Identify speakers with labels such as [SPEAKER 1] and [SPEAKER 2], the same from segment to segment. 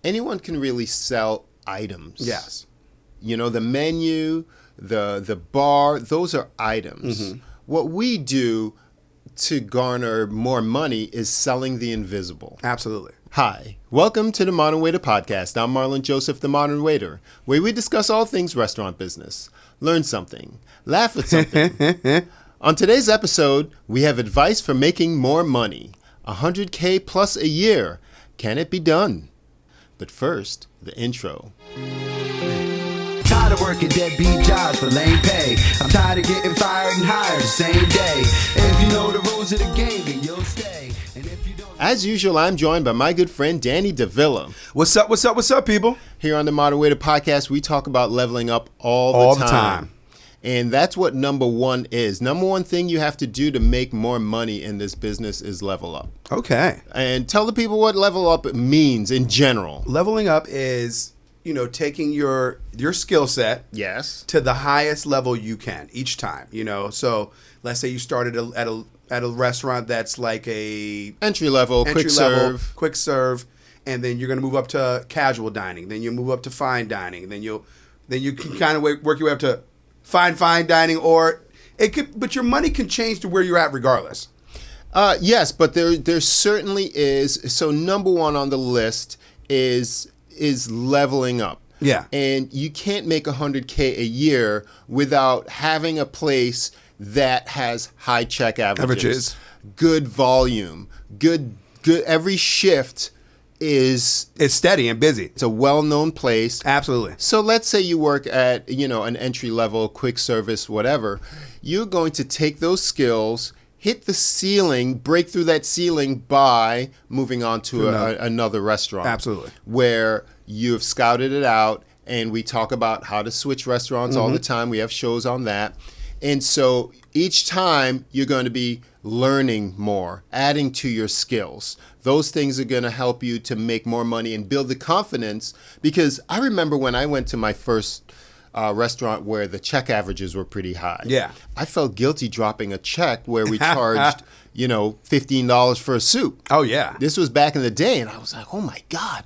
[SPEAKER 1] anyone can really sell items.
[SPEAKER 2] Yes.
[SPEAKER 1] The menu, the bar, those are items.
[SPEAKER 2] Mm-hmm.
[SPEAKER 1] What we do to garner more money is selling the invisible.
[SPEAKER 2] Absolutely.
[SPEAKER 1] Hi, welcome to the Modern Waiter Podcast. I'm Marlon Joseph, the Modern Waiter, where we discuss all things restaurant business. Learn something, laugh at something. On today's episode, we have advice for making more money. $100K plus a year. Can it be done? But first, the intro.
[SPEAKER 3] Tired of working deadbeat jobs for lame pay. I'm tired of getting fired and hired the same day. If you know the rules of the game, then you'll stay. And if you don't...
[SPEAKER 1] As usual, I'm joined by my good friend, Danny DeVilla.
[SPEAKER 2] What's up, people?
[SPEAKER 1] Here on the Modern Waiter Podcast, we talk about leveling up all the time. And that's what number one is. Number one thing you have to do to make more money in this business is level up.
[SPEAKER 2] Okay.
[SPEAKER 1] And tell the people what level up means in general.
[SPEAKER 2] Leveling up is, taking your skill set
[SPEAKER 1] Yes.
[SPEAKER 2] to the highest level you can each time. So let's say you started at a restaurant that's like a
[SPEAKER 1] Entry level, quick serve.
[SPEAKER 2] And then you're going to move up to casual dining. Then you move up to fine dining. Then you can kind of work your way up to fine dining, but your money can change to where you're at regardless.
[SPEAKER 1] Yes, but there certainly is. So number one on the list is leveling up.
[SPEAKER 2] Yeah.
[SPEAKER 1] And you can't make $100K a year without having a place that has high check averages. Good volume, good. Every shift is
[SPEAKER 2] steady and busy.
[SPEAKER 1] It's a well-known place.
[SPEAKER 2] Absolutely.
[SPEAKER 1] So let's say you work at, an entry-level, quick service, whatever. You're going to take those skills, hit the ceiling, break through that ceiling by moving on to another restaurant.
[SPEAKER 2] Absolutely.
[SPEAKER 1] Where you've scouted it out, and we talk about how to switch restaurants all the time. We have shows on that. And so each time you're going to be learning more, adding to your skills. Those things are going to help you to make more money and build the confidence. Because I remember when I went to my first restaurant where the check averages were pretty high.
[SPEAKER 2] Yeah.
[SPEAKER 1] I felt guilty dropping a check where we charged, $15 for a soup.
[SPEAKER 2] Oh, yeah.
[SPEAKER 1] This was back in the day, and I was like, oh, my God.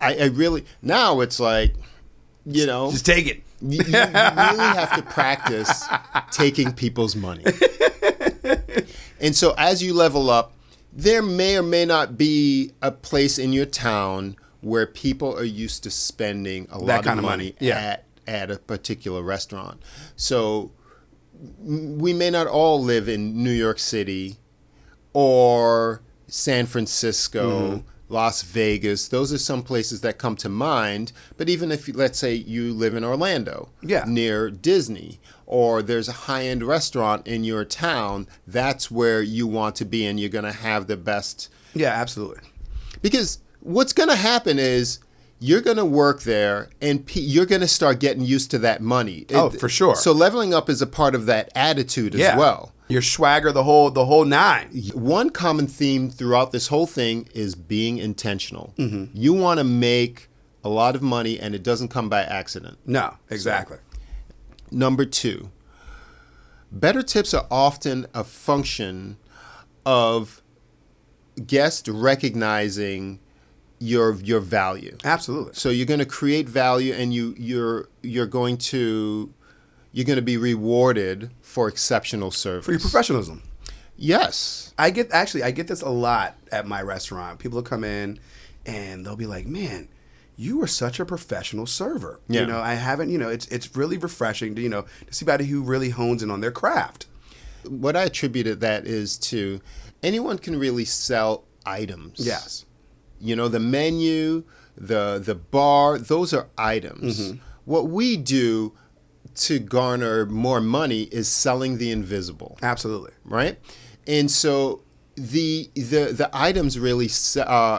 [SPEAKER 1] I really, now it's like,
[SPEAKER 2] Just take it.
[SPEAKER 1] You really have to practice taking people's money. And so as you level up, there may or may not be a place in your town where people are used to spending a lot of money at a particular restaurant. So we may not all live in New York City or San Francisco, Las Vegas. Those are some places that come to mind. But even if, let's say, you live in Orlando, near Disney, or there's a high-end restaurant in your town, that's where you want to be, and you're going to have the best.
[SPEAKER 2] Yeah, absolutely.
[SPEAKER 1] Because what's going to happen is you're going to work there, and you're going to start getting used to that money.
[SPEAKER 2] For sure.
[SPEAKER 1] So leveling up is a part of that attitude as well.
[SPEAKER 2] Your swagger, the whole nine.
[SPEAKER 1] One common theme throughout this whole thing is being intentional. You want to make a lot of money, and it doesn't come by accident.
[SPEAKER 2] No, exactly.
[SPEAKER 1] So, number two, better tips are often a function of guests recognizing your value.
[SPEAKER 2] Absolutely.
[SPEAKER 1] So you're going to create value, and you're going to be rewarded for exceptional service.
[SPEAKER 2] For your professionalism.
[SPEAKER 1] Yes.
[SPEAKER 2] I get this a lot at my restaurant. People will come in and they'll be like, "Man, you are such a professional server."
[SPEAKER 1] Yeah.
[SPEAKER 2] I haven't, it's really refreshing to see somebody who really hones in on their craft.
[SPEAKER 1] What I attributed that is to anyone can really sell items.
[SPEAKER 2] Yes.
[SPEAKER 1] The menu, the bar, those are items. What we do to garner more money is selling the invisible.
[SPEAKER 2] Absolutely.
[SPEAKER 1] Right? And so the items really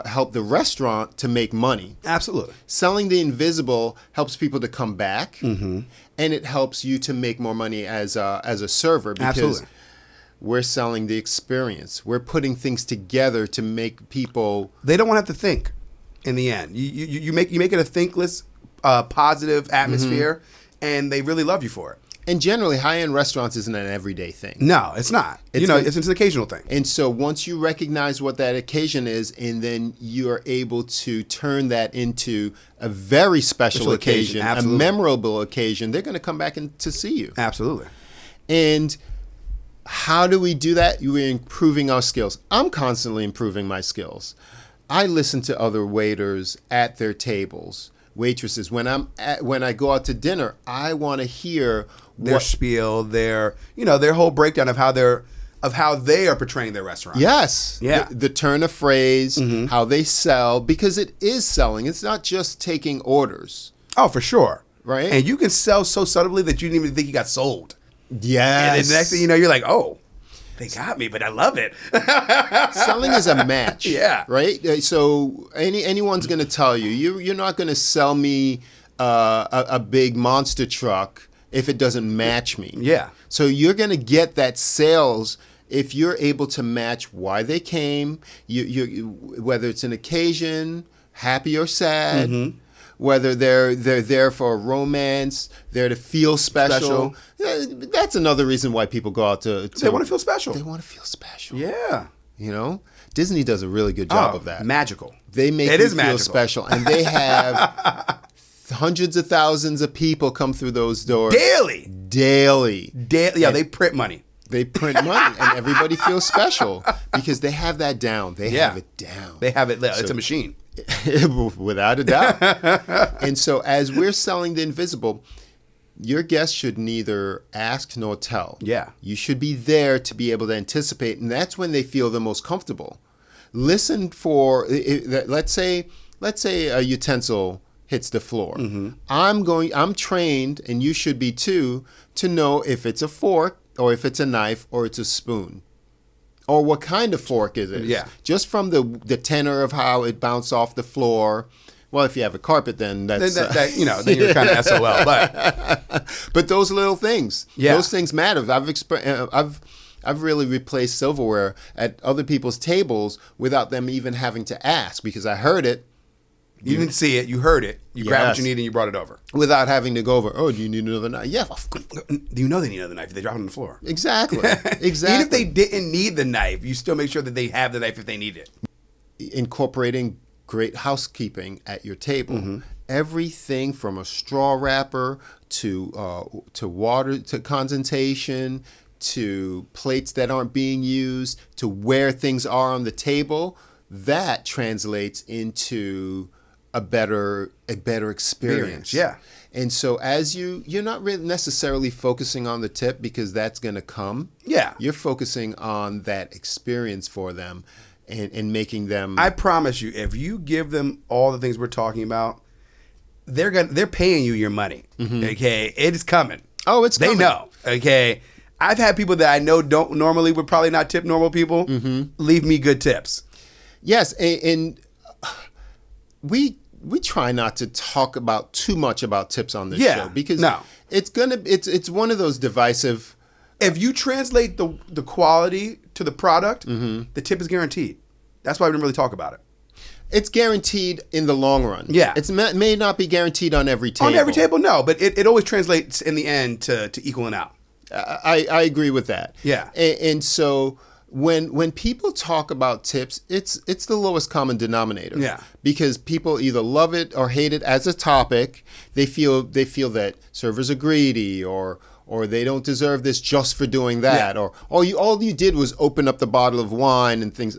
[SPEAKER 1] help the restaurant to make money.
[SPEAKER 2] Absolutely.
[SPEAKER 1] Selling the invisible helps people to come back, and it helps you to make more money as a server because
[SPEAKER 2] Absolutely.
[SPEAKER 1] We're selling the experience. We're putting things together to make people.
[SPEAKER 2] They don't want to have to think. In the end, you make it a thinkless, positive atmosphere, and they really love you for it.
[SPEAKER 1] And generally, high-end restaurants isn't an everyday thing.
[SPEAKER 2] No, it's not. It's an occasional thing.
[SPEAKER 1] And so once you recognize what that occasion is, and then you are able to turn that into a very special occasion, a memorable occasion, they're going to come back to see you.
[SPEAKER 2] Absolutely.
[SPEAKER 1] And how do we do that? We're improving our skills. I'm constantly improving my skills. I listen to other waiters at their tables, waitresses. When I go out to dinner, I want to hear
[SPEAKER 2] their spiel, their whole breakdown of how they are portraying their restaurant.
[SPEAKER 1] Yes.
[SPEAKER 2] Yeah.
[SPEAKER 1] The turn of phrase, how they sell, because it is selling. It's not just taking orders.
[SPEAKER 2] Oh, for sure.
[SPEAKER 1] Right.
[SPEAKER 2] And you can sell so subtly that you didn't even think you got sold.
[SPEAKER 1] Yes.
[SPEAKER 2] And then the next thing you know, you're like, oh, they got me, but I love it.
[SPEAKER 1] Selling is a match.
[SPEAKER 2] Yeah.
[SPEAKER 1] Right? So anyone's going to tell you, you're not going to sell me a big monster truck if it doesn't match me.
[SPEAKER 2] Yeah.
[SPEAKER 1] So you're going to get that sales if you're able to match why they came, you whether it's an occasion, happy or sad, whether they're there for a romance, they're to feel special. That's another reason why people go out to
[SPEAKER 2] they want to feel special.
[SPEAKER 1] They want to feel special.
[SPEAKER 2] Yeah.
[SPEAKER 1] Disney does a really good job of that.
[SPEAKER 2] Magical.
[SPEAKER 1] They make you feel special, and they have hundreds of thousands of people come through those doors
[SPEAKER 2] daily. Yeah,
[SPEAKER 1] and
[SPEAKER 2] they print money.
[SPEAKER 1] They print money, and everybody feels special because they have that down. They have it down.
[SPEAKER 2] They have it. It's a machine.
[SPEAKER 1] Without a doubt. And so as we're selling the invisible, your guest should neither ask nor tell.
[SPEAKER 2] Yeah.
[SPEAKER 1] You should be there to be able to anticipate, and that's when they feel the most comfortable. Listen for, let's say a utensil hits the floor. I'm trained, and you should be too, to know if it's a fork or if it's a knife or it's a spoon. Or what kind of fork is it?
[SPEAKER 2] Yeah.
[SPEAKER 1] Just from the tenor of how it bounced off the floor. Well, if you have a carpet, then that's
[SPEAKER 2] then you're kind of SOL.
[SPEAKER 1] But those little things,
[SPEAKER 2] yeah,
[SPEAKER 1] those things matter. I've really replaced silverware at other people's tables without them even having to ask because I heard it.
[SPEAKER 2] You didn't see it. You heard it. You grabbed what you needed and you brought it over.
[SPEAKER 1] Without having to go over, do you need another knife? Yeah.
[SPEAKER 2] Do you know they need another knife if they drop it on the floor?
[SPEAKER 1] Exactly.
[SPEAKER 2] Even if they didn't need the knife, you still make sure that they have the knife if they need it.
[SPEAKER 1] Incorporating great housekeeping at your table. Everything from a straw wrapper to water, to condensation, to plates that aren't being used, to where things are on the table, that translates into a better experience.
[SPEAKER 2] Yeah.
[SPEAKER 1] And so as you're not really necessarily focusing on the tip because that's going to come.
[SPEAKER 2] Yeah.
[SPEAKER 1] You're focusing on that experience for them and making them.
[SPEAKER 2] I promise you, if you give them all the things we're talking about, they're paying you your money. Okay. It is coming.
[SPEAKER 1] Oh, it's coming.
[SPEAKER 2] They know. Okay. I've had people that I know would probably not tip normal people leave me good tips.
[SPEAKER 1] Yes. And we try not to talk about too much about tips on this show because it's one of those divisive.
[SPEAKER 2] If you translate the quality to the product, the tip is guaranteed. That's why we didn't really talk about it.
[SPEAKER 1] It's guaranteed in the long run.
[SPEAKER 2] Yeah.
[SPEAKER 1] It may not be guaranteed on every table.
[SPEAKER 2] On every table, no, but it always translates in the end to equaling out.
[SPEAKER 1] I agree with that.
[SPEAKER 2] Yeah.
[SPEAKER 1] And so when people talk about tips, it's the lowest common denominator.
[SPEAKER 2] Yeah.
[SPEAKER 1] Because people either love it or hate it as a topic. They feel that servers are greedy or they don't deserve this just for doing that. Or all you did was open up the bottle of wine and things.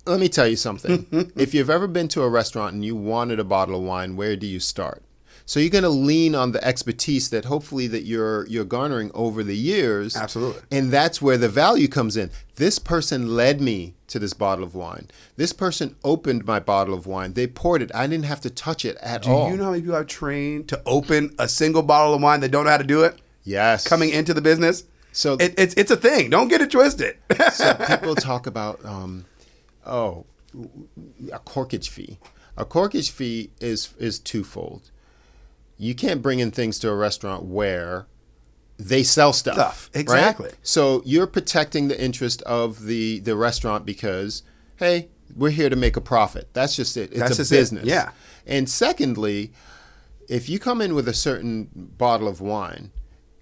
[SPEAKER 1] Let me tell you something. If you've ever been to a restaurant and you wanted a bottle of wine, where do you start? So you're going to lean on the expertise that hopefully that you're garnering over the years.
[SPEAKER 2] Absolutely.
[SPEAKER 1] And that's where the value comes in. This person led me to this bottle of wine. This person opened my bottle of wine. They poured it. I didn't have to touch it at all.
[SPEAKER 2] Do you know how many people I've trained to open a single bottle of wine that don't know how to do it?
[SPEAKER 1] Yes.
[SPEAKER 2] Coming into the business?
[SPEAKER 1] So
[SPEAKER 2] it's a thing. Don't get it twisted.
[SPEAKER 1] So people talk about, a corkage fee. A corkage fee is twofold. You can't bring in things to a restaurant where they sell stuff.
[SPEAKER 2] Exactly.
[SPEAKER 1] Right? So you're protecting the interest of the restaurant because, hey, we're here to make a profit. That's just it. It's a business.
[SPEAKER 2] Yeah.
[SPEAKER 1] And secondly, if you come in with a certain bottle of wine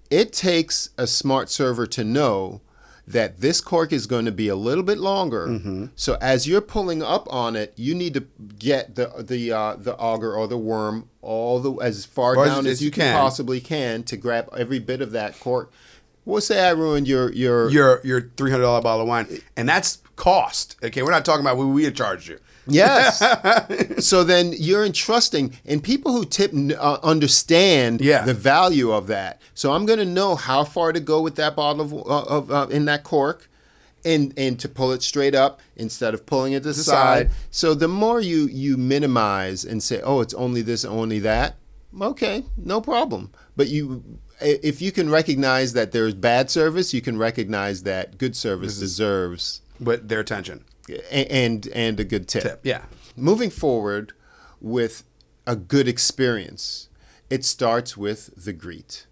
[SPEAKER 1] it takes a smart server to know that this cork is going to be a little bit longer. So as you're pulling up on it, you need to get the auger or the worm as far down as you can possibly can to grab every bit of that cork. We'll say I ruined your
[SPEAKER 2] $300 bottle of wine, and that's cost. Okay, we're not talking about what we charged you.
[SPEAKER 1] Yes. So then you're entrusting, and people who tip understand the value of that. So I'm going to know how far to go with that bottle of in that cork, and to pull it straight up instead of pulling it to the side. So the more you minimize and say, oh, it's only this, only that. Okay, no problem. But if you can recognize that there's bad service, you can recognize that good service deserves
[SPEAKER 2] their attention.
[SPEAKER 1] And a good tip.
[SPEAKER 2] Yeah.
[SPEAKER 1] Moving forward with a good experience, it starts with the greet.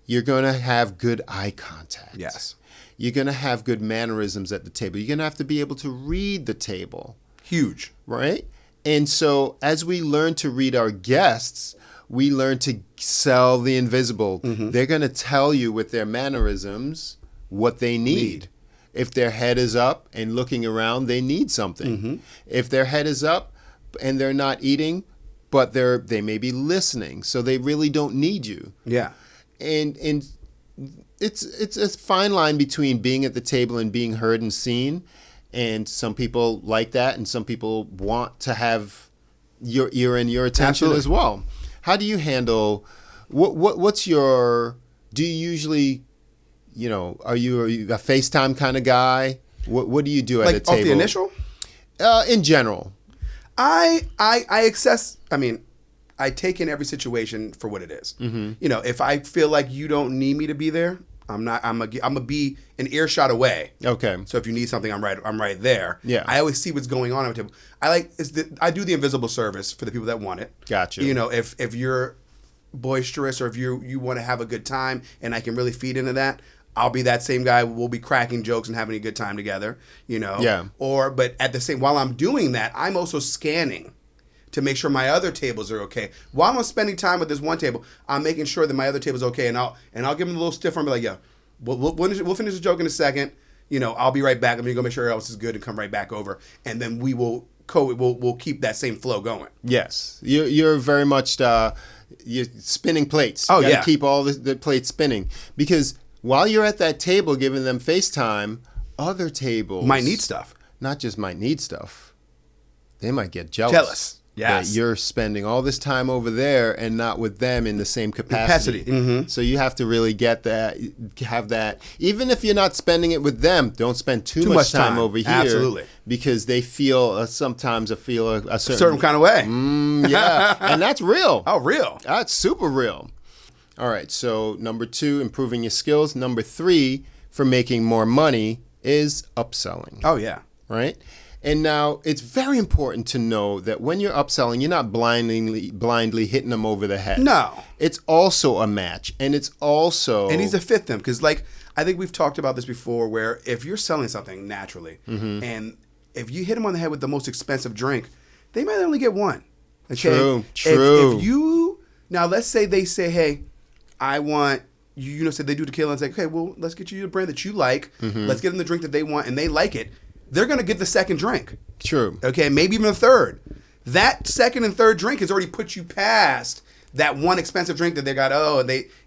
[SPEAKER 1] You're going to have good eye contact.
[SPEAKER 2] Yes.
[SPEAKER 1] You're going to have good mannerisms at the table. You're going to have to be able to read the table.
[SPEAKER 2] Huge.
[SPEAKER 1] Right? And so as we learn to read our guests, we learn to sell the invisible. They're going to tell you with their mannerisms what they need. If their head is up and looking around, they need something. If their head is up and they're not eating, but they may be listening, so they really don't need you.
[SPEAKER 2] Yeah.
[SPEAKER 1] And it's a fine line between being at the table and being heard and seen. And some people like that, and some people want to have your ear and your attention as well. How do you handle what's your? Do you usually? Are you a FaceTime kind of guy? What do you do at a table?
[SPEAKER 2] Off the initial?
[SPEAKER 1] In general.
[SPEAKER 2] I take in every situation for what it is. If I feel like you don't need me to be there, I'm gonna be an earshot away.
[SPEAKER 1] Okay.
[SPEAKER 2] So if you need something, I'm right there.
[SPEAKER 1] Yeah.
[SPEAKER 2] I always see what's going on at the table. I do the invisible service for the people that want it.
[SPEAKER 1] Gotcha.
[SPEAKER 2] If you're boisterous or if you want to have a good time and I can really feed into that, I'll be that same guy. We'll be cracking jokes and having a good time together,
[SPEAKER 1] Yeah.
[SPEAKER 2] But at the same, while I'm doing that, I'm also scanning to make sure my other tables are okay. While I'm spending time with this one table, I'm making sure that my other table's okay, and I'll give them a little stiff arm, be like, yeah, we'll finish the joke in a second. I'll be right back. Let me go make sure everything else is good and come right back over, and then we'll keep that same flow going.
[SPEAKER 1] Yes, you're very much you're spinning plates.
[SPEAKER 2] Oh,
[SPEAKER 1] you gotta keep all the plates spinning, because while you're at that table giving them FaceTime, other tables
[SPEAKER 2] might need stuff.
[SPEAKER 1] Not just might need stuff. They might get jealous.
[SPEAKER 2] Yes.
[SPEAKER 1] That you're spending all this time over there and not with them in the same capacity. So you have to really have that. Even if you're not spending it with them, don't spend too much time over here.
[SPEAKER 2] Absolutely.
[SPEAKER 1] Because they feel sometimes a
[SPEAKER 2] certain kind of way.
[SPEAKER 1] Yeah. And that's real.
[SPEAKER 2] Oh, real.
[SPEAKER 1] That's super real. All right, so number 2, improving your skills. Number 3, for making more money, is upselling.
[SPEAKER 2] Oh, yeah.
[SPEAKER 1] Right? And now it's very important to know that when you're upselling, you're not blindly hitting them over the head.
[SPEAKER 2] No.
[SPEAKER 1] It's also a match, and it's also...
[SPEAKER 2] It needs to fit them, because I think we've talked about this before, where if you're selling something naturally, and if you hit them on the head with the most expensive drink, they might only get one. Okay?
[SPEAKER 1] True.
[SPEAKER 2] If you... Now, let's say they say, hey... I want, say they do tequila and say, okay, well, let's get you the brand that you like. Let's get them the drink that they want, and they like it. They're going to get the second drink.
[SPEAKER 1] True.
[SPEAKER 2] Okay, maybe even a third. That second and third drink has already put you past that one expensive drink that they got.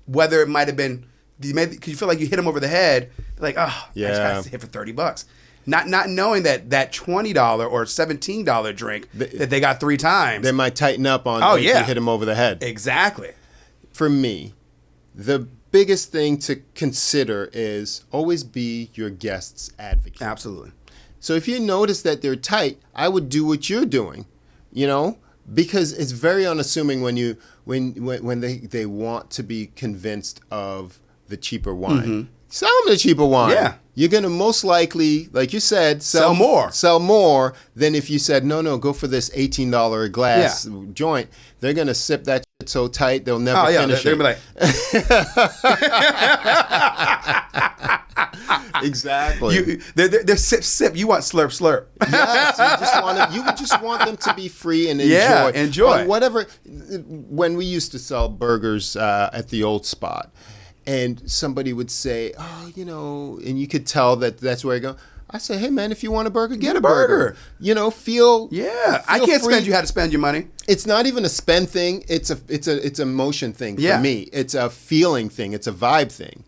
[SPEAKER 2] Whether it might have been, because you feel like you hit them over the head. They're like, I just got to hit for $30. Not knowing that $20 or $17 drink that they got 3 times.
[SPEAKER 1] They might tighten up on if you hit them over the head.
[SPEAKER 2] Exactly.
[SPEAKER 1] For me, the biggest thing to consider is always be your guest's advocate.
[SPEAKER 2] Absolutely.
[SPEAKER 1] So if you notice that they're tight, I would do what you're doing, because it's very unassuming when they want to be convinced of the cheaper wine. Sell them the cheaper wine.
[SPEAKER 2] Yeah.
[SPEAKER 1] You're going to most likely, like you said,
[SPEAKER 2] sell
[SPEAKER 1] more than if you said, no, go for this $18 a glass joint. They're going to sip that shit so tight, they'll never finish it.
[SPEAKER 2] They're going to be like...
[SPEAKER 1] Exactly.
[SPEAKER 2] They're sip. You want slurp.
[SPEAKER 1] Yes, you just want them to be free and enjoy.
[SPEAKER 2] Yeah, enjoy.
[SPEAKER 1] Whatever. When we used to sell burgers at the old spot, and somebody would say, oh, and you could tell that that's where I go. I say, hey man, if you want a burger, get a burger. Feel
[SPEAKER 2] I can't
[SPEAKER 1] free.
[SPEAKER 2] spend you how to spend your money.
[SPEAKER 1] It's not even a spend thing. It's a motion thing for me. It's a feeling thing. It's a vibe thing.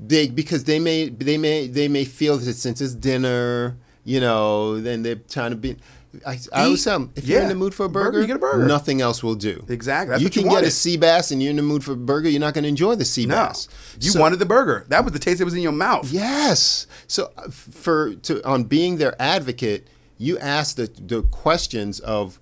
[SPEAKER 1] Because they may feel that since it's dinner, then they're trying to be. I always tell them, if you're in the mood for a burger,
[SPEAKER 2] you get a burger.
[SPEAKER 1] Nothing else will do.
[SPEAKER 2] Exactly. That's
[SPEAKER 1] you
[SPEAKER 2] what you
[SPEAKER 1] can get
[SPEAKER 2] wanted.
[SPEAKER 1] a sea bass and you're in the mood for a burger, you're not going to enjoy the sea bass.
[SPEAKER 2] You wanted the burger. That was the taste that was in your mouth.
[SPEAKER 1] Yes. So on being their advocate, you ask the questions of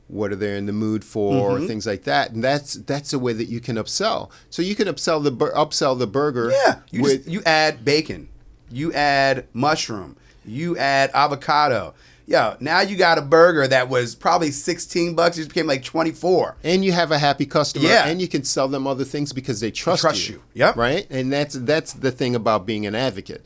[SPEAKER 1] what are they in the mood for, things like that, and that's a way that you can upsell. So you can upsell the burger.
[SPEAKER 2] Yeah. You add bacon, you add mushroom, you add avocado. Yo, now you got a burger that was probably $16, it just became like $24.
[SPEAKER 1] And you have a happy customer,
[SPEAKER 2] Yeah.
[SPEAKER 1] and you can sell them other things because they trust you.
[SPEAKER 2] Yep.
[SPEAKER 1] Right? And that's the thing about being an advocate.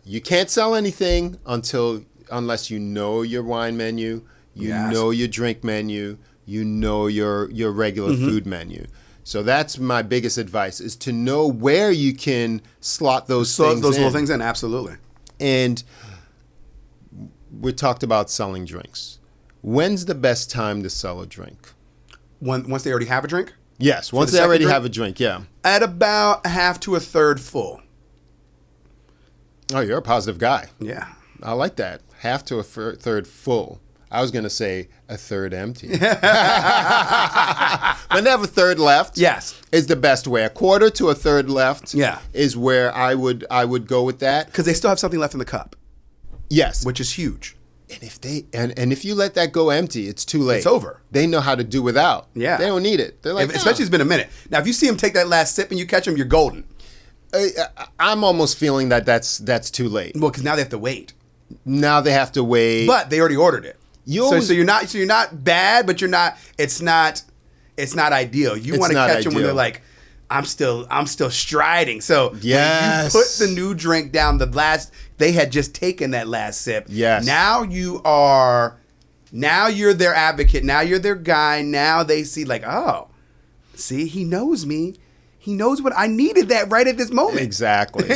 [SPEAKER 1] You can't sell anything unless you know your wine menu, know your drink menu, your regular food menu. So that's my biggest advice, is to know where you can slot those
[SPEAKER 2] little things in, absolutely.
[SPEAKER 1] And we talked about selling drinks. When's the best time to sell a drink?
[SPEAKER 2] Once they already have a drink?
[SPEAKER 1] Yes, once they already have a drink, yeah.
[SPEAKER 2] At about half to a third full.
[SPEAKER 1] Oh, you're a positive guy.
[SPEAKER 2] Yeah.
[SPEAKER 1] I like that. Half to a third full. I was going to say a third empty. But never a third left.
[SPEAKER 2] Yes.
[SPEAKER 1] Is the best way. A quarter to a third left.
[SPEAKER 2] Yeah.
[SPEAKER 1] Is where I would go with that.
[SPEAKER 2] Because they still have something left in the cup.
[SPEAKER 1] Yes.
[SPEAKER 2] Which is huge.
[SPEAKER 1] And if you let that go empty, it's too late.
[SPEAKER 2] It's over.
[SPEAKER 1] They know how to do without.
[SPEAKER 2] Yeah.
[SPEAKER 1] They don't need it. They're like,
[SPEAKER 2] Especially if it's been a minute. Now, if you see them take that last sip and you catch them, you're golden.
[SPEAKER 1] I'm almost feeling that's too late.
[SPEAKER 2] Well, because now they have to wait.
[SPEAKER 1] Now they have to wait.
[SPEAKER 2] But they already ordered it.
[SPEAKER 1] So
[SPEAKER 2] you're not bad, but you're not. It's not ideal. You want to catch them when they're like, I'm still striding. So
[SPEAKER 1] yes.
[SPEAKER 2] when you put the new drink down, they had just taken that last sip.
[SPEAKER 1] Yes.
[SPEAKER 2] Now you're their advocate. Now you're their guy. Now they see like, oh, see, he knows me. He knows what I needed that right at this moment.
[SPEAKER 1] Exactly.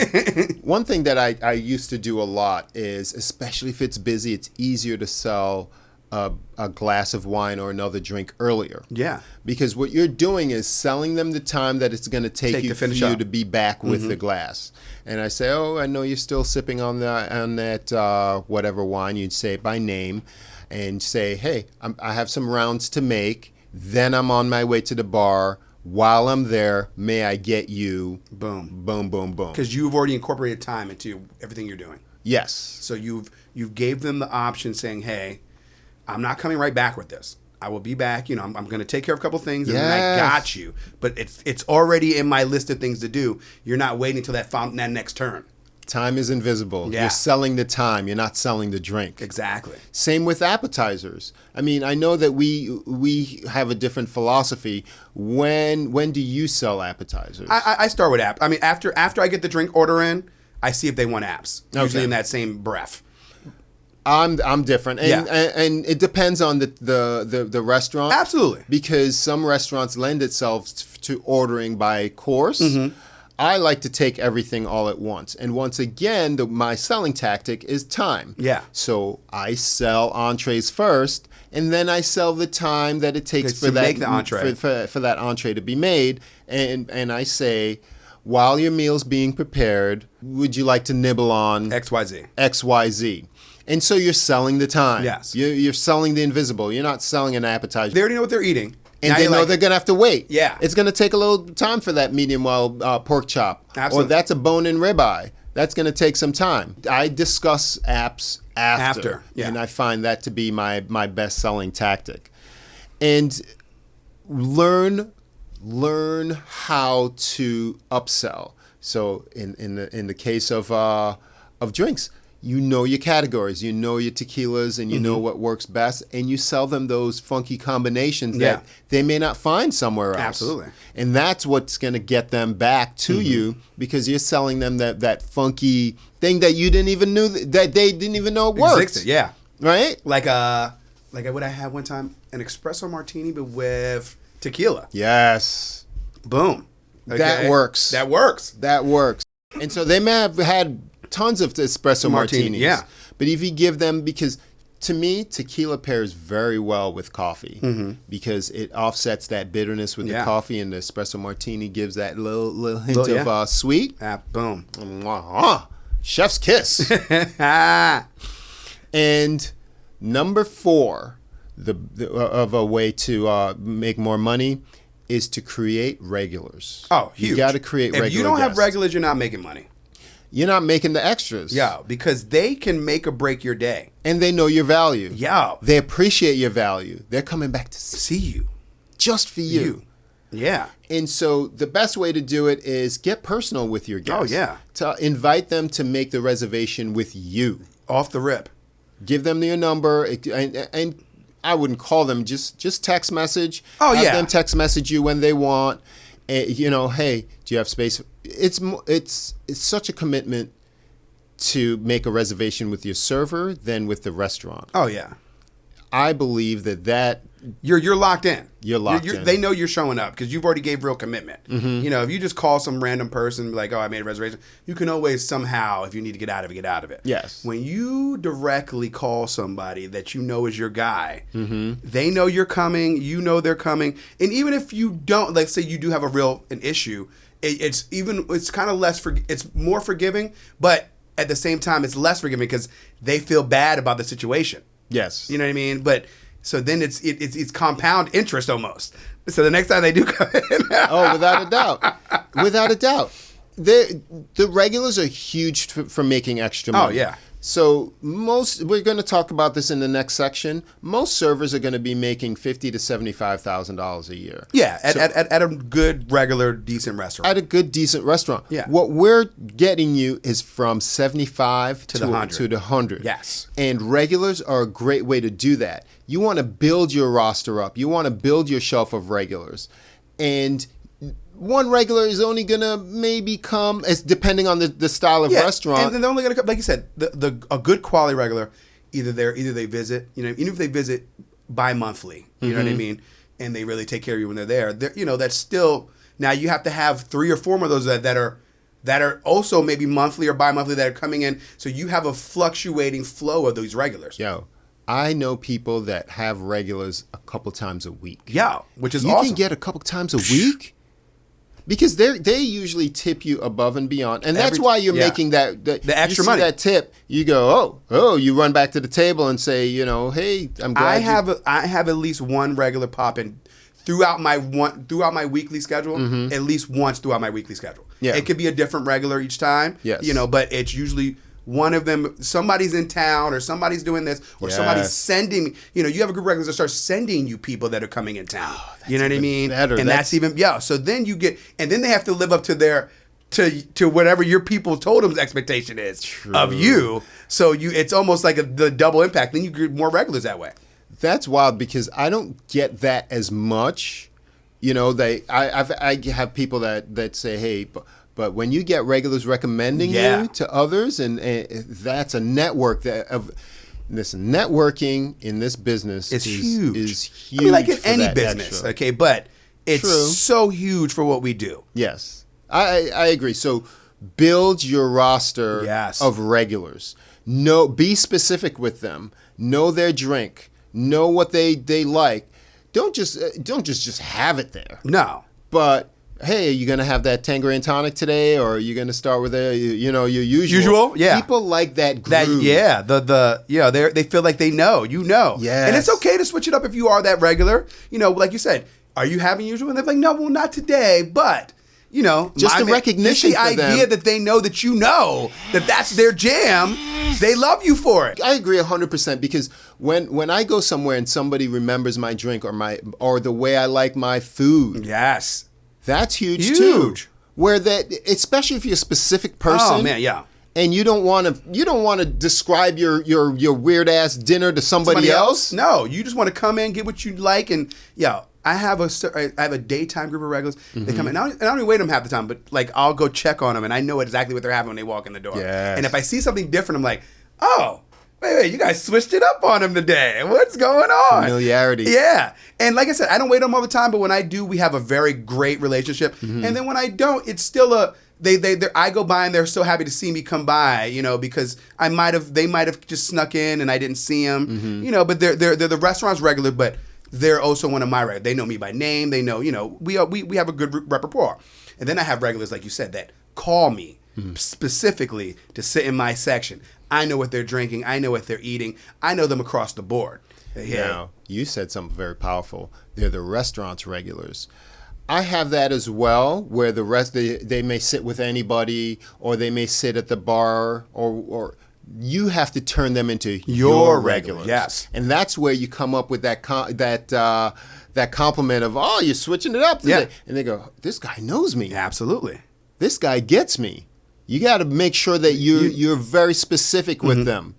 [SPEAKER 1] One thing that I used to do a lot is, especially if it's busy, it's easier to sell a glass of wine or another drink earlier.
[SPEAKER 2] Yeah.
[SPEAKER 1] Because what you're doing is selling them the time that it's going to take you to be back with the glass. And I say, oh, I know you're still sipping on that whatever wine. You'd say it by name and say, hey, I have some rounds to make. Then I'm on my way to the bar. While I'm there, may I get you?
[SPEAKER 2] Boom.
[SPEAKER 1] Boom, boom, boom.
[SPEAKER 2] Because you've already incorporated time into everything you're doing.
[SPEAKER 1] Yes.
[SPEAKER 2] So you've gave them the option saying, hey, I'm not coming right back with this. I will be back. I'm going to take care of a couple things, and then I got you. But it's already in my list of things to do. You're not waiting until that next turn.
[SPEAKER 1] Time is invisible.
[SPEAKER 2] Yeah.
[SPEAKER 1] You're selling the time. You're not selling the drink.
[SPEAKER 2] Exactly.
[SPEAKER 1] Same with appetizers. I mean, I know that we have a different philosophy. When do you sell appetizers?
[SPEAKER 2] I start with apps. I mean, after I get the drink order in, I see if they want apps. Usually in that same breath.
[SPEAKER 1] I'm different, and it depends on the restaurant.
[SPEAKER 2] Absolutely.
[SPEAKER 1] Because some restaurants lend itself to ordering by course. I like to take everything all at once. And once again, my selling tactic is time.
[SPEAKER 2] Yeah.
[SPEAKER 1] So I sell entrees first, and then I sell the time that it takes for
[SPEAKER 2] make the entree.
[SPEAKER 1] for that entree to be made. And I say, while your meal's being prepared, would you like to nibble on
[SPEAKER 2] XYZ?
[SPEAKER 1] XYZ. And so you're selling the time.
[SPEAKER 2] Yes.
[SPEAKER 1] You're selling the invisible. You're not selling an appetizer.
[SPEAKER 2] They already know what they're eating.
[SPEAKER 1] And they know they're going to have to wait.
[SPEAKER 2] Yeah.
[SPEAKER 1] It's going to take a little time for that medium well pork chop.
[SPEAKER 2] Absolutely.
[SPEAKER 1] Or that's a bone-in ribeye. That's going to take some time. I discuss apps after.
[SPEAKER 2] Yeah.
[SPEAKER 1] And I find that to be my best-selling tactic. And learn how to upsell. So in the case of drinks, you know your categories, you know your tequilas, and you know what works best, and you sell them those funky combinations that they may not find somewhere else.
[SPEAKER 2] Absolutely.
[SPEAKER 1] And that's what's going to get them back to you, because you're selling them that funky thing that you didn't even know that they didn't even know it worked.
[SPEAKER 2] Existed, yeah.
[SPEAKER 1] Right?
[SPEAKER 2] Like what I had one time, an espresso martini, but with tequila.
[SPEAKER 1] Yes.
[SPEAKER 2] Boom. Okay?
[SPEAKER 1] That works.
[SPEAKER 2] That works.
[SPEAKER 1] That works. And so they may have had tons of espresso martinis.
[SPEAKER 2] Yeah.
[SPEAKER 1] But if you give them, because to me, tequila pairs very well with coffee because it offsets that bitterness with the coffee, and the espresso martini gives that little hint of sweet.
[SPEAKER 2] Boom.
[SPEAKER 1] Chef's kiss. And number 4 of a way to make more money is to create regulars.
[SPEAKER 2] Oh, huge.
[SPEAKER 1] You got to create regulars.
[SPEAKER 2] If you don't have regulars, you're not making money.
[SPEAKER 1] You're not making the extras.
[SPEAKER 2] Yeah, because they can make or break your day.
[SPEAKER 1] And they know your value.
[SPEAKER 2] Yeah.
[SPEAKER 1] They appreciate your value. They're coming back to
[SPEAKER 2] See you.
[SPEAKER 1] just for you.
[SPEAKER 2] Yeah.
[SPEAKER 1] And so the best way to do it is get personal with your guests.
[SPEAKER 2] Oh, yeah.
[SPEAKER 1] To invite them to make the reservation with you.
[SPEAKER 2] Off the rip.
[SPEAKER 1] Give them your number, and I wouldn't call them, just text message.
[SPEAKER 2] Oh,
[SPEAKER 1] have
[SPEAKER 2] yeah.
[SPEAKER 1] them text message you when they want. Hey, do you have space? It's such a commitment to make a reservation with your server than with the restaurant.
[SPEAKER 2] Oh, yeah.
[SPEAKER 1] I believe that
[SPEAKER 2] You're locked in.
[SPEAKER 1] You're locked in.
[SPEAKER 2] They know you're showing up because you've already gave real commitment. You know, if you just call some random person like, "Oh, I made a reservation," you can always somehow, if you need to get out of it, get out of it.
[SPEAKER 1] Yes.
[SPEAKER 2] When you directly call somebody that you know is your guy, they know you're coming. You know they're coming, and even if you don't, like, say you do have an issue, it's kind of less. It's more forgiving, but at the same time, it's less forgiving because they feel bad about the situation.
[SPEAKER 1] yes.
[SPEAKER 2] You know what I mean? But so then it's compound interest almost. So the next time they do come in,
[SPEAKER 1] Oh, without a doubt. Without a doubt. The regulars are huge for making extra money.
[SPEAKER 2] Oh, yeah.
[SPEAKER 1] So we're going to talk about this in the next section. Most servers are going to be making $50,000 to $75,000 a year.
[SPEAKER 2] yeah, at a good, regular, decent restaurant.
[SPEAKER 1] At a good, decent restaurant.
[SPEAKER 2] Yeah.
[SPEAKER 1] What we're getting you is from 75
[SPEAKER 2] To the 100.
[SPEAKER 1] To the 100.
[SPEAKER 2] Yes.
[SPEAKER 1] And regulars are a great way to do that. You want to build your roster up. You want to build your shelf of regulars. And one regular is only going to maybe come, as depending on the style of restaurant.
[SPEAKER 2] And they're only going to come, like you said, a good quality regular, either they visit, even if they visit bi-monthly, you know what I mean? And they really take care of you when they're there. That's still, now you have to have 3 or 4 more of those that are also maybe monthly or bi-monthly that are coming in. So you have a fluctuating flow of these regulars.
[SPEAKER 1] Yo, I know people that have regulars a couple times a week.
[SPEAKER 2] Yeah, which is
[SPEAKER 1] You
[SPEAKER 2] awesome.
[SPEAKER 1] can get a couple times a week? Because they usually tip you above and beyond, and that's why you're making that
[SPEAKER 2] the extra
[SPEAKER 1] you see
[SPEAKER 2] money.
[SPEAKER 1] that tip. You go, you run back to the table and say, hey, I'm glad
[SPEAKER 2] I have at least one regular pop in throughout my weekly schedule. At least once throughout my weekly schedule.
[SPEAKER 1] Yeah.
[SPEAKER 2] It could be a different regular each time.
[SPEAKER 1] Yes.
[SPEAKER 2] But it's usually one of them. Somebody's in town, or somebody's doing this, or somebody's sending me. You have a group of regulars that start sending you people that are coming in town. You know what I mean?
[SPEAKER 1] better.
[SPEAKER 2] And that's even So then you get, and then they have to live up to their to whatever your people told them's expectation is of you. So it's almost like the double impact. Then you get more regulars that way.
[SPEAKER 1] That's wild because I don't get that as much. I have people that say, hey, but when you get regulars recommending you to others, and that's a network networking in this business is huge. Is huge.
[SPEAKER 2] I mean, like in any business,
[SPEAKER 1] extra.
[SPEAKER 2] okay, but it's so huge for what we do.
[SPEAKER 1] Yes, I agree. So build your roster of regulars. Be specific with them. Know their drink. Know what they like. Don't just have it there.
[SPEAKER 2] No,
[SPEAKER 1] but hey, are you going to have that Tangerine tonic today, or are you going to start with your usual?
[SPEAKER 2] Yeah.
[SPEAKER 1] People like that groove.
[SPEAKER 2] They feel like they know,
[SPEAKER 1] Yes.
[SPEAKER 2] And it's okay to switch it up if you are that regular. Like you said, are you having usual? And they're like, no, well, not today, but.
[SPEAKER 1] Just the recognition
[SPEAKER 2] just the idea that they know that that's their jam. They love you for it.
[SPEAKER 1] I agree 100% because when I go somewhere and somebody remembers my drink or the way I like my food.
[SPEAKER 2] Yes.
[SPEAKER 1] That's huge too. Where especially if you're a specific person.
[SPEAKER 2] Oh man, yeah.
[SPEAKER 1] And you don't want to describe your weird ass dinner to somebody else.
[SPEAKER 2] No, you just want to come in, get what you like, and I have a daytime group of regulars. They come in, and I don't even wait them half the time, but like I'll go check on them, and I know exactly what they're having when they walk in the door.
[SPEAKER 1] Yes.
[SPEAKER 2] And if I see something different, I'm like, oh, wait, you guys switched it up on him today. What's going on?
[SPEAKER 1] Familiarity.
[SPEAKER 2] Yeah. And like I said, I don't wait on them all the time, but when I do, we have a very great relationship.
[SPEAKER 1] Mm-hmm.
[SPEAKER 2] And then when I don't, it's still I go by and they're so happy to see me come by, you know, because they might have just snuck in and I didn't see them,
[SPEAKER 1] Mm-hmm.
[SPEAKER 2] you know, but they're the restaurant's regular, but they're also one of my regulars. They know me by name. They know, you know, we have a good repertoire. And then I have regulars, like you said, that call me specifically to sit in my section. I know what they're drinking. I know what they're eating. I know them across the board. Yeah.
[SPEAKER 1] Now, you said something very powerful. They're the restaurant's regulars. I have that as well, where the rest they may sit with anybody, or they may sit at the bar, or you have to turn them into your regulars.
[SPEAKER 2] Yes,
[SPEAKER 1] and that's where you come up with that compliment of, oh, you're switching it up today.
[SPEAKER 2] Yeah.
[SPEAKER 1] And they go, this guy knows me.
[SPEAKER 2] Absolutely.
[SPEAKER 1] This guy gets me. You got to make sure that you're very specific with them,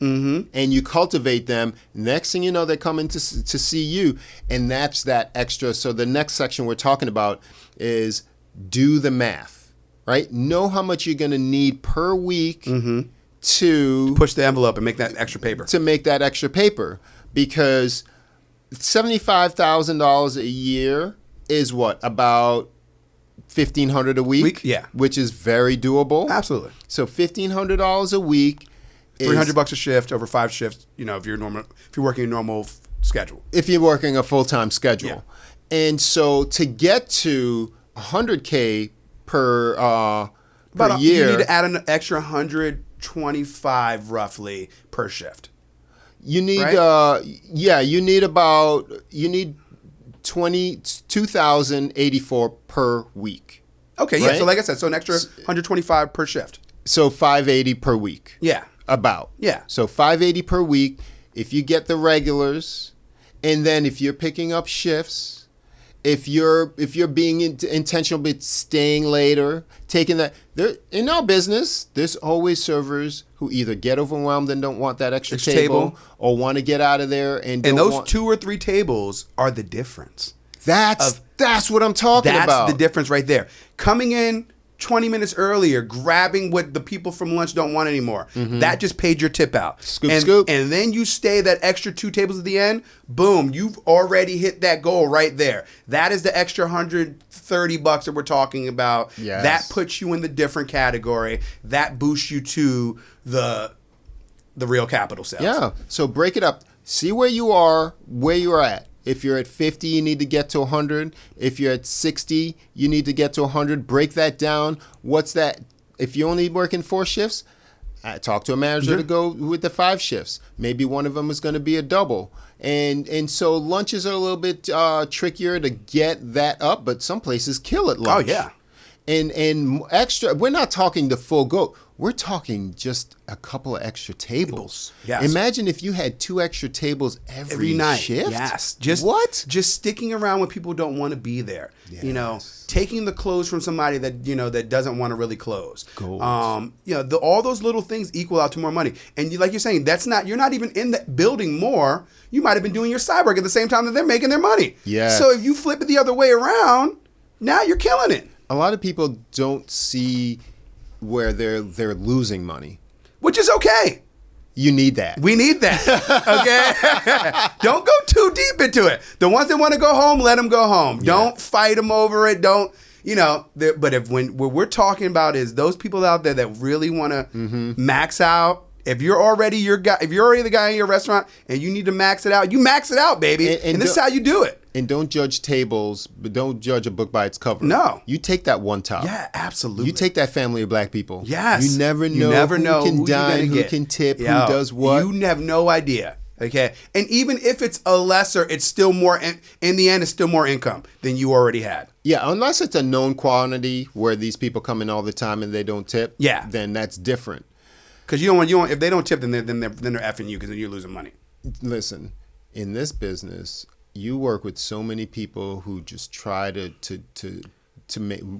[SPEAKER 1] and you cultivate them. Next thing you know, they come in to see you, and that's that extra. So the next section we're talking about is do the math, right? Know how much you're going to need per week to
[SPEAKER 2] Push the envelope and make that extra paper.
[SPEAKER 1] Because $75,000 a year is what, about $1,500 a week?
[SPEAKER 2] Yeah.
[SPEAKER 1] Which is very doable.
[SPEAKER 2] Absolutely.
[SPEAKER 1] So $1,500 a week is
[SPEAKER 2] $300 a shift over 5 shifts, you know, if you're working a normal schedule.
[SPEAKER 1] if you're working a full-time schedule.
[SPEAKER 2] Yeah.
[SPEAKER 1] And so to get to $100K per year,
[SPEAKER 2] You need to add an extra 125 roughly per shift.
[SPEAKER 1] you need
[SPEAKER 2] Right?
[SPEAKER 1] you need 22,084 per week.
[SPEAKER 2] Okay, yeah.
[SPEAKER 1] Right?
[SPEAKER 2] So like I said, so an extra 125 per shift.
[SPEAKER 1] So 580 per week.
[SPEAKER 2] Yeah.
[SPEAKER 1] About.
[SPEAKER 2] Yeah.
[SPEAKER 1] So 580 per week if you get the regulars, and then if you're picking up shifts, if you're being intentional with staying later, taking that, there in our business, there's always servers who either get overwhelmed and don't want that extra table, or want to get out of there and don't
[SPEAKER 2] those
[SPEAKER 1] want,
[SPEAKER 2] 2 or 3 tables are the difference.
[SPEAKER 1] that's what I'm talking about.
[SPEAKER 2] That's the difference right there. Coming in 20 minutes earlier, grabbing what the people from lunch don't want anymore. That just paid your tip out.
[SPEAKER 1] Scoop.
[SPEAKER 2] And then you stay that extra 2 tables at the end. Boom, you've already hit that goal right there. That is the extra $130 that we're talking about.
[SPEAKER 1] Yes.
[SPEAKER 2] That puts you in the different category. That boosts you to the real capital sales.
[SPEAKER 1] Yeah. So break it up. See where you are at. If you're at 50, you need to get to 100. If you're at 60, you need to get to 100. Break that down. What's that? If you're only working 4 shifts, talk to a manager to go with the 5 shifts. Maybe one of them is going to be a double. And so lunches are a little bit trickier to get that up, but some places kill at lunch.
[SPEAKER 2] Oh, yeah.
[SPEAKER 1] And extra, we're not talking the full go. We're talking just a couple of extra tables.
[SPEAKER 2] Yes.
[SPEAKER 1] Imagine if you had 2 extra tables every
[SPEAKER 2] night.
[SPEAKER 1] shift.
[SPEAKER 2] Yes. Just sticking around when people don't want to be there.
[SPEAKER 1] Yes.
[SPEAKER 2] You know, taking the clothes from somebody that, you know, that doesn't want to really close.
[SPEAKER 1] Gold.
[SPEAKER 2] You know, all those little things equal out to more money. And like you're saying, you're not even in the building more. You might have been doing your side work at the same time that they're making their money.
[SPEAKER 1] Yes.
[SPEAKER 2] So if you flip it the other way around, now you're killing it.
[SPEAKER 1] A lot of people don't see where they're losing money.
[SPEAKER 2] Which is okay.
[SPEAKER 1] You need that.
[SPEAKER 2] We need that. Okay? Don't go too deep into it. The ones that want to go home, let them go home.
[SPEAKER 1] Yeah.
[SPEAKER 2] Don't fight them over it. Don't, you know, but what we're talking about is those people out there that really want to max out. If you're already the guy in your restaurant and you need to max it out, you max it out, baby. And this is how you do it.
[SPEAKER 1] And don't judge tables, but don't judge a book by its cover.
[SPEAKER 2] No.
[SPEAKER 1] You take that one top.
[SPEAKER 2] Yeah, absolutely.
[SPEAKER 1] You take that family of black people.
[SPEAKER 2] Yes.
[SPEAKER 1] You never know who can dine, who can tip, who does what.
[SPEAKER 2] You have no idea. Okay. And even if it's a lesser, it's still more, in the end, it's still more income than you already had.
[SPEAKER 1] Yeah, unless it's a known quantity where these people come in all the time and they don't tip.
[SPEAKER 2] Yeah.
[SPEAKER 1] Then that's different.
[SPEAKER 2] Because you don't want, if they don't tip, then they're effing you because then you're losing money.
[SPEAKER 1] Listen, in this business, you work with so many people who just try to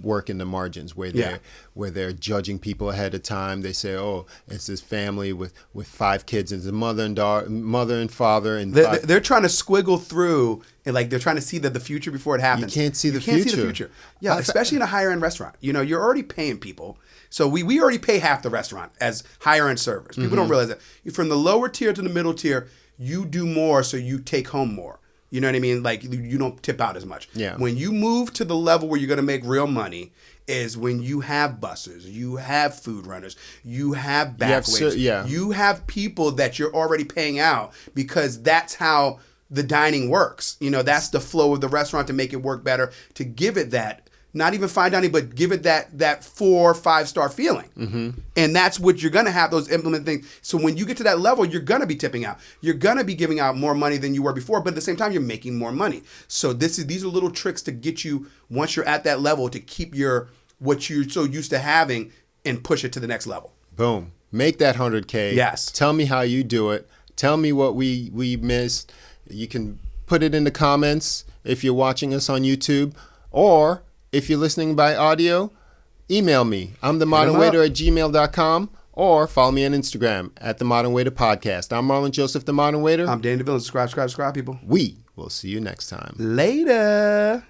[SPEAKER 1] work in the margins where they're judging people ahead of time. They say, "Oh, it's this family with 5 kids. It's a mother and father, and
[SPEAKER 2] they're trying to squiggle through, and like they're trying to see the future before it happens.
[SPEAKER 1] You can't see the future.
[SPEAKER 2] Yeah, especially in a higher end restaurant. You know, you're already paying people. So we already pay half the restaurant as higher end servers. People don't realize that. From the lower tier to the middle tier, you do more, so you take home more. You know what I mean? Like, you don't tip out as much.
[SPEAKER 1] Yeah.
[SPEAKER 2] When you move to the level where you're going to make real money is when you have bussers, you have food runners, you have back waiters. You have people that you're already paying out, because that's how the dining works. You know, that's the flow of the restaurant to make it work better, to give it that, not even fine dining, but give it that 4 or 5-star feeling. Mm-hmm. And that's what you're going to have, those implement things. So when you get to that level, you're going to be tipping out. You're going to be giving out more money than you were before, but at the same time, you're making more money. So these are little tricks to get you, once you're at that level, to keep what you're so used to having and push it to the next level.
[SPEAKER 1] Boom. Make that 100K.
[SPEAKER 2] Yes.
[SPEAKER 1] Tell me how you do it. Tell me what we missed. You can put it in the comments if you're watching us on YouTube, or if you're listening by audio, email me. I'm themodernwaiter@gmail.com, or follow me on Instagram @themodernwaiter podcast. I'm Marlon Joseph, the Modern Waiter.
[SPEAKER 2] I'm Danny DeVille. Subscribe, people.
[SPEAKER 1] We will see you next time.
[SPEAKER 2] Later.